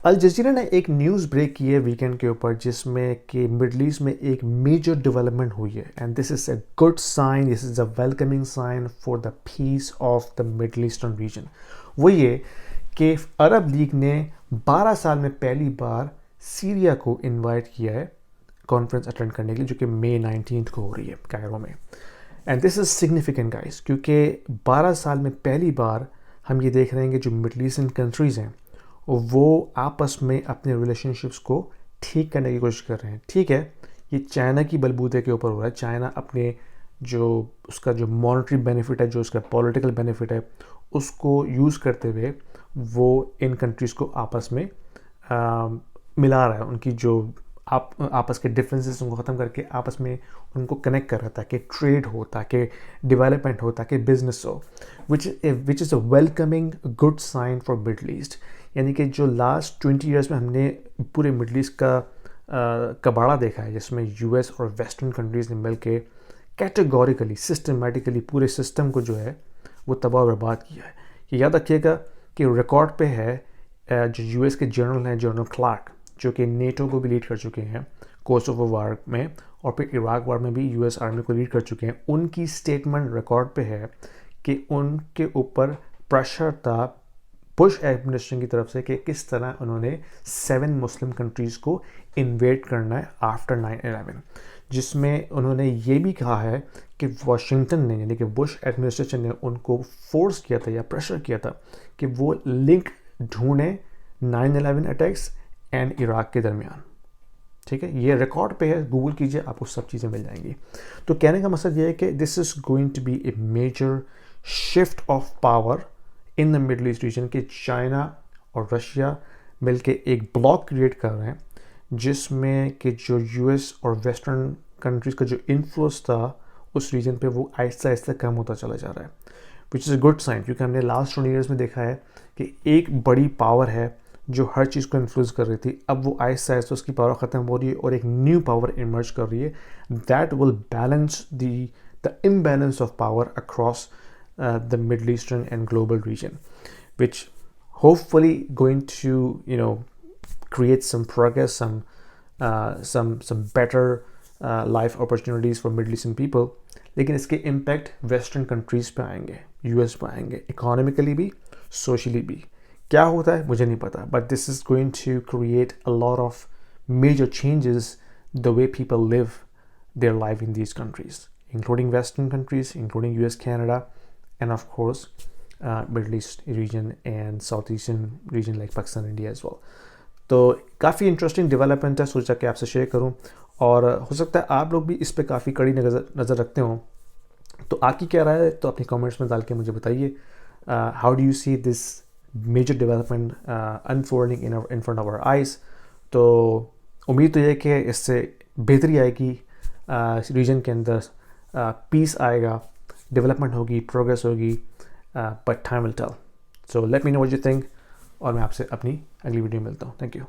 Al Jazeera نے ایک news break کی ہے ویکینڈ کے اوپر جس میں کہ مڈل ایسٹ میں ایک میجر ڈیولپمنٹ ہوئی ہے and this is a good sign, this is a welcoming sign for the peace of the Middle Eastern region. وہ یہ کہ عرب لیگ نے 12 سال میں پہلی بار سیریا کو انوائٹ کیا ہے کانفرنس اٹینڈ کرنے کے لیے، جو کہ مئی 19 کو ہو رہی ہے کائرو میں. And this is significant guys, کیونکہ 12 سال میں پہلی بار ہم یہ دیکھ رہے ہیں کہ جو مڈل ایسٹرن کنٹریز ہیں وہ آپس میں اپنے ریلیشن شپس کو ٹھیک کرنے کی کوشش کر رہے ہیں. ٹھیک ہے، یہ چائنا کی بلبوتے کے اوپر ہو رہا ہے. چائنا اپنے جو اس کا جو مانیٹری بینیفٹ ہے، جو اس کا پولیٹیکل بینیفٹ ہے، اس کو یوز کرتے ہوئے وہ ان کنٹریز کو آپس میں ملا رہا ہے. ان کی جو آپس کے ڈفرینسز ان کو ختم کر کے آپس میں ان کو کنیکٹ کر رہا ہے تاکہ ٹریڈ ہو، تاکہ ڈیولپمنٹ ہو، تاکہ بزنس ہو، which is a welcoming good sign for Middle East. یعنی کہ جو لاسٹ 20 ایئرس میں ہم نے پورے مڈل ایسٹ کا کباڑا دیکھا ہے، جس میں یو ایس اور ویسٹرن کنٹریز نے مل کے کیٹیگوریکلی سسٹمیٹیکلی پورے سسٹم کو جو ہے وہ تباہ و برباد کیا ہے. یہ یاد رکھیے گا کہ ریکارڈ پہ ہے جو یو ایس کے جنرل ہیں، جنرل کلارک، جو کہ نیٹو کو بھی لیڈ کر چکے ہیں کوسوو وار میں، اور پھر عراق وار میں بھی یو ایس آرمی کو لیڈ کر چکے ہیں. ان کی اسٹیٹمنٹ ریکارڈ پہ ہے کہ ان کے اوپر پریشر تھا بش ایڈمنسٹریشن کی طرف سے کہ کس طرح انہوں نے 7 مسلم کنٹریز کو انویٹ کرنا ہے آفٹر 9/11، جس میں انہوں نے یہ بھی کہا ہے کہ واشنگٹن نے یعنی کہ بش ایڈمنسٹریشن نے ان کو فورس کیا تھا یا پریشر کیا تھا کہ وہ لنک ڈھونڈیں 9/11 اٹیکس اینڈ عراق کے درمیان. ٹھیک ہے، یہ ریکارڈ پہ ہے، گوگل کیجئے، آپ کو سب چیزیں مل جائیں گی. تو کہنے کا مقصد یہ ہے کہ this is going to be a major shift of power in the Middle East region, کہ چائنا اور رشیا مل کے ایک بلاک کریٹ کر رہے ہیں جس میں کہ جو یو ایس اور ویسٹرن کنٹریز کا جو انفلوئنس تھا اس ریجن پہ وہ آہستہ آہستہ کم ہوتا چلا جا رہا ہے، وچ از اے گڈ سائن. کیونکہ ہم نے لاسٹ 20 ایئرس میں دیکھا ہے کہ ایک بڑی پاور ہے جو ہر چیز کو انفلوئنس کر رہی تھی، اب وہ آہستہ آہستہ اس کی پاور ختم ہو رہی ہے اور ایک نیو پاور ایمرج کر رہی ہے that will balance the imbalance of power across the Middle Eastern and global region, which hopefully going to create some progress, some better life opportunities for Middle Eastern people. لیکن اس کے impact western countries پہ آئیں گے، U S پہ آئیں گے، economically بھی، socially بھی. کیا ہوتا ہے مجھے نہیں پتا، but this is going to create a lot of major changes the way people live their life in these countries, including Western countries, including US, Canada, and of course Middle East region and Southeastern region like Pakistan, India as well. تو کافی interesting development ہے، سوچا کہ آپ سے share کروں، اور ہو سکتا ہے آپ لوگ بھی اس پہ کافی کڑی نظر رکھتے ہوں. تو آپ کی کیا رائے ہے تو اپنی کامنٹس میں ڈال کے مجھے بتائیے. How do you see this major development unfolding in front of our eyes? تو امید تو یہ ہے کہ اس سے بہتری آئے گی ریجن کے اندر، پیس آئے گا، ڈیولپمنٹ ہوگی، پروگریس ہوگی، but time will tell. So let me know what you think, اور میں آپ سے اپنی اگلی ویڈیو میں ملتا ہوں. Thank you.